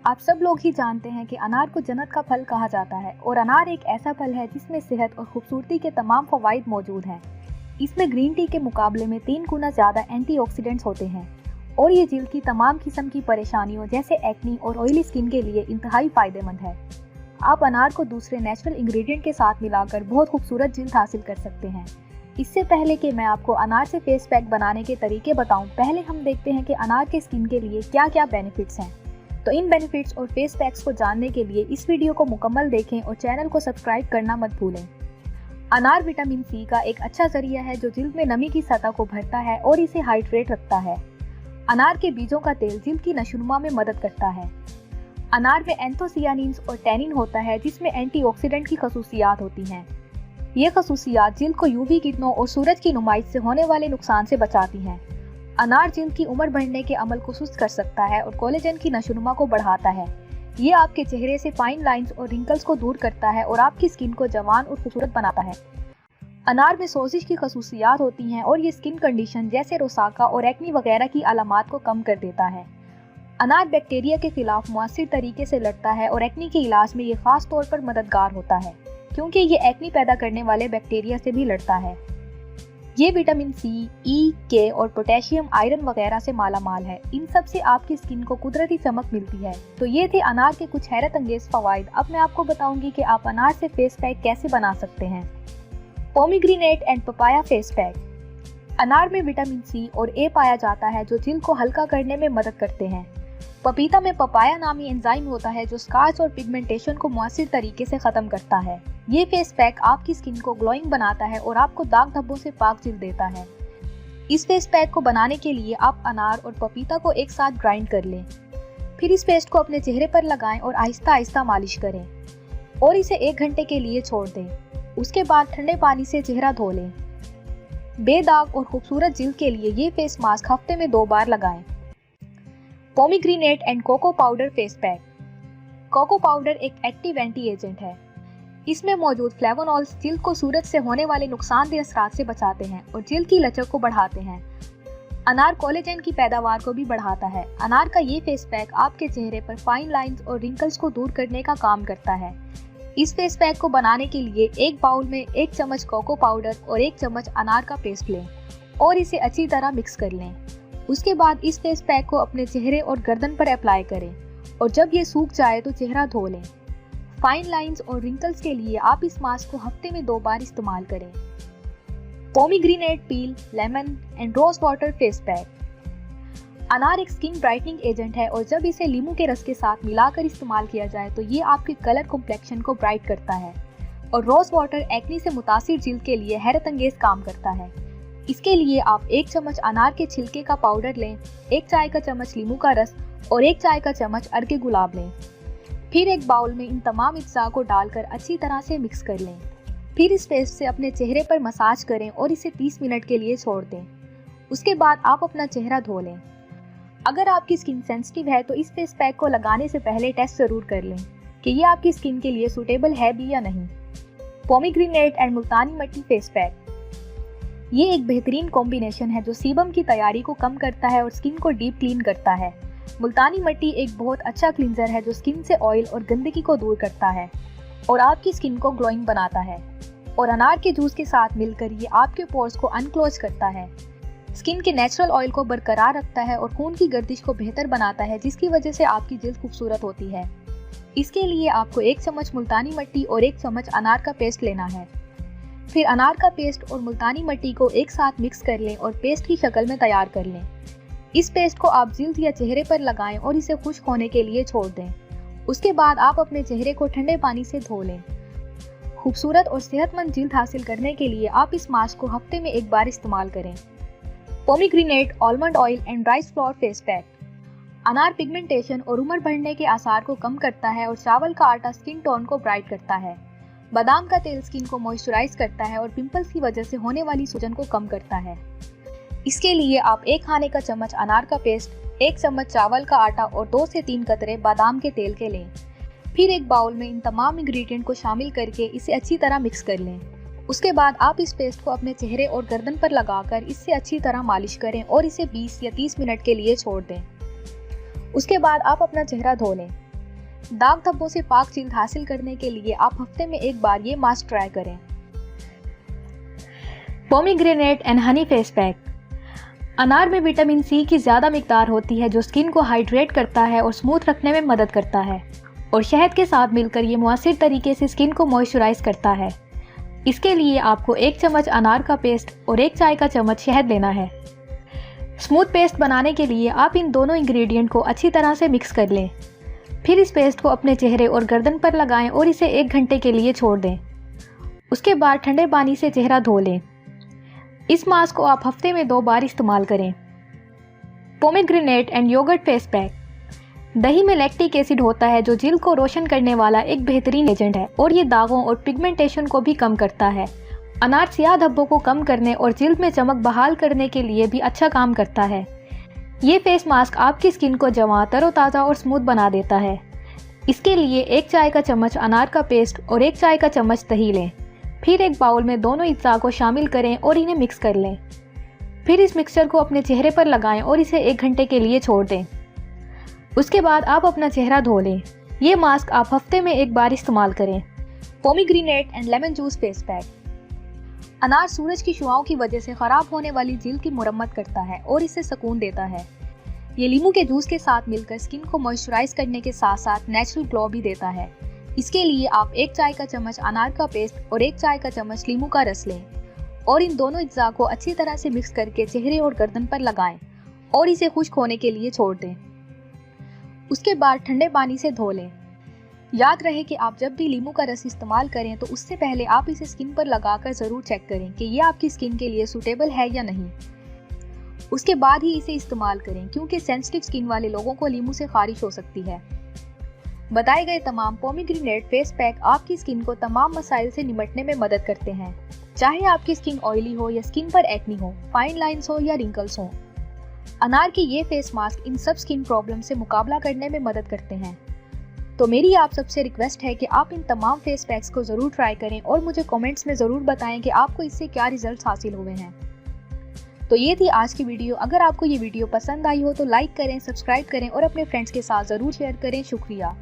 आप सब लोग ही जानते हैं कि अनार को जन्नत का फल कहा जाता है और अनार एक ऐसा फल है जिसमें सेहत और खूबसूरती के तमाम फवाइद मौजूद हैं। इसमें ग्रीन टी के मुकाबले में 3 गुना ज़्यादा एंटीऑक्सीडेंट्स होते हैं और ये जिल्द की तमाम किस्म की परेशानियों जैसे एक्नी और ऑयली स्किन के लिए इंतहाई फ़ायदेमंद है। आप अनार को दूसरे नेचुरल इंग्रेडिएंट के साथ मिलाकर बहुत खूबसूरत जिल्द हासिल कर सकते हैं। इससे पहले कि मैं आपको अनार से फेस पैक बनाने के तरीके बताऊं, पहले हम देखते हैं कि अनार के स्किन के लिए क्या क्या बेनिफिट्स हैं। तो इन बेनिफिट्स और फेस पैक्स को जानने के लिए इस वीडियो को मुकम्मल देखें और चैनल को सब्सक्राइब करना मत भूलें। अनार विटामिन सी का एक अच्छा जरिया है जो जिल्द में नमी की सतह को भरता है और इसे हाइड्रेट रखता है। अनार के बीजों का तेल जिल्द की नशोनुमा में मदद करता है। अनार में एंथोसियानिन्स और टैनिन होता है जिसमें एंटीऑक्सीडेंट की खसूसियात होती हैं। ये खसूसियात जिल्द को यूवी किरणों और सूरज की नुमाइश से होने वाले नुकसान से बचाती हैं। अनार जिल्द की उम्र बढ़ने के अमल को सुस्त कर सकता है और कोलेजन की नशोनुमा को बढ़ाता है। ये आपके चेहरे से फाइन लाइंस और रिंकल्स को दूर करता है और आपकी स्किन को जवान और खूबसूरत बनाता है। अनार में सोजिश की खसूसियात होती हैं और ये स्किन कंडीशन जैसे रोसाका और एक्नी वगैरह की अलामात को कम कर देता है। अनार बैक्टीरिया के खिलाफ मुअस्सिर तरीके से लड़ता है और एक्नी के इलाज में ये खास तौर पर मददगार होता है क्योंकि ये एक्नी पैदा करने वाले बैक्टीरिया से भी लड़ता है। ये विटामिन सी, ई, के और पोटेशियम, आयरन वगैरह से मालामाल है। इन सब से आपकी स्किन को कुदरती चमक मिलती है। तो ये थे अनार के कुछ हैरत अंगेज फवाइद। अब मैं आपको बताऊंगी कि आप अनार से फेस पैक कैसे बना सकते हैं। Pomegranate and papaya face pack. अनार में विटामिन सी और ए पाया जाता है जो जिल्द को हल्का करने में मदद करते हैं। पपीता में पपाया नामी एंजाइम होता है जो स्कार्स और पिगमेंटेशन को मुअस्सिर तरीके से खत्म करता है। ये फेस पैक आपकी स्किन को ग्लोइंग बनाता है और आपको दाग धब्बों से पाक जिल्द देता है। इस फेस पैक को बनाने के लिए आप अनार और पपीता को एक साथ ग्राइंड कर लें। फिर इस पेस्ट को अपने चेहरे पर लगाएं और आहिस्ता आहिस्ता मालिश करें और इसे 1 घंटे के लिए छोड़ दें। उसके बाद ठंडे पानी से चेहरा धो लें। बेदाग और खूबसूरत जिल्द के लिए ये फेस मास्क हफ्ते में 2 बार लगाएं। Pomegranate and cocoa powder face pack. Cocoa powder एक एक्टिव एंटी एजेंट है। इसमें मौजूद फ्लेवोनॉल्स जिल्द को सूरज से होने वाले नुकसानदेह असरात से बचाते हैं और जिल्द की लचक को बढ़ाते हैं। अनार कोलेजन की पैदावार को भी बढ़ाता है। अनार का ये फेस पैक आपके चेहरे पर फाइन लाइंस और रिंकल्स को दूर करने का काम करता है। इस फेस पैक को बनाने के लिए एक बाउल में 1 चम्मच कोको पाउडर और 1 चम्मच अनार का पेस्ट लें और इसे अच्छी तरह मिक्स कर लें। उसके बाद इस फेस पैक को अपने चेहरे और गर्दन पर अप्लाई करें और जब ये सूख जाए तो चेहरा धो लें। फाइन लाइंस और रिंकल्स के लिए आप इस मास्क को हफ्ते में 2 बार इस्तेमाल करें। Pomegranate peel, lemon and rose water face pack. अनार एक स्किन ब्राइटनिंग एजेंट है और जब इसे नींबू के रस के साथ मिलाकर इस्तेमाल किया जाए तो ये आपके कलर कॉम्प्लेक्शन को ब्राइट करता है और रोज वाटर एक्नी से मुतासिर जिल्द के लिए हैरत अंगेज काम करता है। इसके लिए आप 1 चम्मच अनार के छिलके का पाउडर लें, 1 चाय का चम्मच नींबू का रस और 1 चाय का चम्मच अर्के गुलाब लें। फिर एक बाउल में इन तमाम अज्जा को डालकर अच्छी तरह से मिक्स कर लें। फिर इस पेस्ट से अपने चेहरे पर मसाज करें और इसे 30 मिनट के लिए छोड़ दें। उसके बाद आप अपना चेहरा धो लें। अगर आपकी स्किन सेंसिटिव है तो इस फेस पैक को लगाने से पहले टेस्ट जरूर कर लें कि ये आपकी स्किन के लिए सूटेबल है भी या नहीं। पोमीग्रेनेट एंड मुल्तानी मिट्टी फेस पैक। ये एक बेहतरीन कॉम्बिनेशन है जो सीबम की तैयारी को कम करता है और स्किन को डीप क्लीन करता है। मुल्तानी मिट्टी एक बहुत अच्छा क्लींजर है जो स्किन से ऑयल और गंदगी को दूर करता है और आपकी स्किन को ग्लोइंग बनाता है और अनार के जूस के साथ मिलकर ये आपके पोर्स को अनक्लोज करता है, स्किन के नेचुरल ऑयल को बरकरार रखता है और खून की गर्दिश को बेहतर बनाता है जिसकी वजह से आपकी जिल्द खूबसूरत होती है। इसके लिए आपको 1 चम्मच मुल्तानी मिट्टी और 1 चम्मच अनार का पेस्ट लेना है। फिर अनार का पेस्ट और मुल्तानी मिट्टी को एक साथ मिक्स कर लें और पेस्ट की शक्ल में तैयार कर लें। इस पेस्ट को आप जिल्द या चेहरे पर लगाएं और इसे खुश्क होने के लिए छोड़ दें। उसके बाद आप अपने चेहरे को ठंडे पानी से धो लें। खूबसूरत और सेहतमंद जिल्द हासिल करने के लिए आप इस मास्क को हफ्ते में 1 बार इस्तेमाल करें। Pomegranate, almond oil and rice flour face pack. अनार पिगमेंटेशन और उम्र बढ़ने के आसार को कम करता है और चावल का आटा स्किन टोन को ब्राइट करता है। बादाम का तेल स्किन को मॉइस्चराइज करता है और पिंपल्स की वजह से होने वाली सूजन को कम करता है। इसके लिए आप 1 खाने का चम्मच अनार का पेस्ट, 1 चम्मच चावल का आटा और 2 से 3 कतरे बादाम के तेल के लें। फिर एक बाउल में इन तमाम इंग्रेडिएंट को शामिल करके इसे अच्छी तरह मिक्स कर लें। उसके बाद आप इस पेस्ट को अपने चेहरे और गर्दन पर लगाकर इससे अच्छी तरह मालिश करें और इसे 20 या 30 मिनट के लिए छोड़ दें। उसके बाद आप अपना चेहरा धो लें। दाग धब्बों से पाक जिल्द हासिल करने के लिए आप हफ्ते में एक बार ये मास्क ट्राई करें। Pomegranate and honey face pack. अनार में विटामिन सी की ज़्यादा मिकदार होती है जो स्किन को हाइड्रेट करता है और स्मूथ रखने में मदद करता है, और शहद के साथ मिलकर ये मुअस्सिर तरीके से स्किन को मॉइस्चराइज करता है। इसके लिए आपको 1 चम्मच अनार का पेस्ट और 1 चाय का चम्मच शहद लेना है। स्मूथ पेस्ट बनाने के लिए आप इन दोनों इंग्रेडिएंट को अच्छी तरह से मिक्स कर लें। फिर इस पेस्ट को अपने चेहरे और गर्दन पर लगाएं और इसे 1 घंटे के लिए छोड़ दें। उसके बाद ठंडे पानी से चेहरा धो लें। इस मास्क को आप हफ्ते में 2 बार इस्तेमाल करें। Pomegranate and yogurt face pack. दही में लैक्टिक एसिड होता है जो जिल्द को रोशन करने वाला एक बेहतरीन एजेंट है और ये दागों और पिगमेंटेशन को भी कम करता है। अनार सियाह धब्बों को कम करने और जिल्द में चमक बहाल करने के लिए भी अच्छा काम करता है। ये फेस मास्क आपकी स्किन को जवां, तरोताज़ा और स्मूथ बना देता है। इसके लिए 1 चाय का चम्मच अनार का पेस्ट और 1 चाय का चम्मच दही लें। फिर एक बाउल में दोनों अज्जा को शामिल करें और इन्हें मिक्स कर लें। फिर इस मिक्सचर को अपने चेहरे पर लगाएं और इसे 1 घंटे के लिए छोड़ दें। उसके बाद आप अपना चेहरा धो लें। ये मास्क आप हफ्ते में 1 बार इस्तेमाल करें। Pomegranate and lemon juice face pack. अनार सूरज की शुआओं की वजह से खराब होने वाली जिल्द की मुरम्मत करता है और इसे सुकून देता है। ये लीमू के जूस के साथ मिलकर स्किन को मॉइस्चराइज करने के साथ साथ नेचुरल ग्लो भी देता है। इसके लिए आप 1 चाय का चम्मच अनार का पेस्ट और 1 चाय का चम्मच लीमू का रस लें और इन दोनों अज्जा को अच्छी तरह से मिक्स करके चेहरे और गर्दन पर लगाएं और इसे खुश्क होने के लिए छोड़ दें। उसके बाद ठंडे पानी से धो लें। याद रहे कि आप जब भी लीमू का रस इस्तेमाल करें तो उससे पहले आप इसे स्किन पर लगाकर ज़रूर चेक करें कि ये आपकी स्किन के लिए सूटेबल है या नहीं। उसके बाद ही इसे इस्तेमाल करें क्योंकि सेंसिटिव स्किन वाले लोगों को लीमू से खारिश हो सकती है। बताए गए तमाम पोमीग्रेनेट फेस पैक आपकी स्किन को तमाम मसाइल से निपटने में मदद करते हैं, चाहे आपकी स्किन ऑयली हो या स्किन पर एक्ने हो, फाइन लाइंस हो या रिंकल्स हो। अनार के ये फेस मास्क इन सब स्किन प्रॉब्लम से मुकाबला करने में मदद करते हैं। तो मेरी आप सबसे रिक्वेस्ट है कि आप इन तमाम फेस पैक्स को ज़रूर ट्राई करें और मुझे कमेंट्स में ज़रूर बताएं कि आपको इससे क्या रिजल्ट्स हासिल हुए हैं। तो ये थी आज की वीडियो। अगर आपको ये वीडियो पसंद आई हो तो लाइक करें, सब्सक्राइब करें और अपने फ्रेंड्स के साथ ज़रूर शेयर करें। शुक्रिया।